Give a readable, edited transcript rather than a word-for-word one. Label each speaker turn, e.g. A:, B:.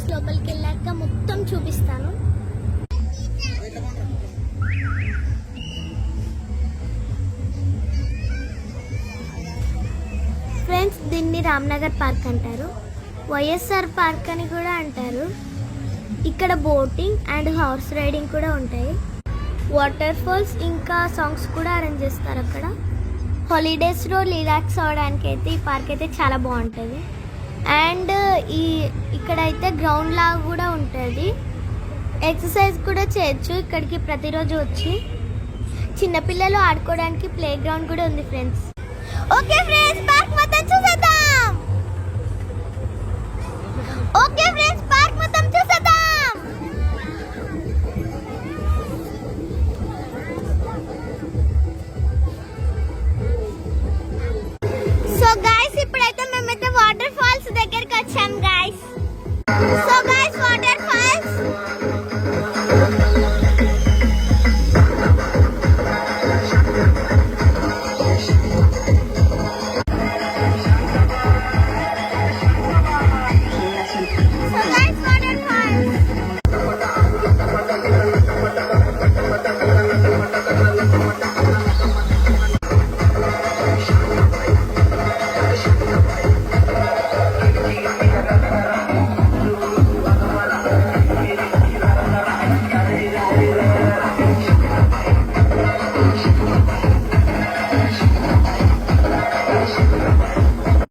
A: Friends, లోపలికి వెళ్ళాక మొత్తం చూపిస్తాను. ఫ్రెండ్స్, దీన్ని రామ్నగర్ పార్క్ అంటారు, వైఎస్ఆర్ పార్క్ అని కూడా అంటారు. ఇక్కడ బోటింగ్ అండ్ హార్స్ రైడింగ్ కూడా ఉంటాయి. వాటర్ ఫాల్స్ ఇంకా సాంగ్స్ కూడా అరేంజ్ చేస్తారు అక్కడ. హాలిడేస్లో రిలాక్స్ అవ్వడానికి అయితే ఈ పార్క్ అయితే చాలా బాగుంటుంది. అండ్ ఇక్కడైతే గ్రౌండ్ లాగా కూడా ఉంటుంది, ఎక్సర్సైజ్ కూడా చేయొచ్చు ఇక్కడికి ప్రతిరోజు వచ్చి. చిన్నపిల్లలు ఆడుకోవడానికి ప్లే గ్రౌండ్ కూడా ఉంది ఫ్రెండ్స్. ఓకే ఫ్రెండ్స్, పార్క్ మొత్తం చూసేద్దాం. Okay friends,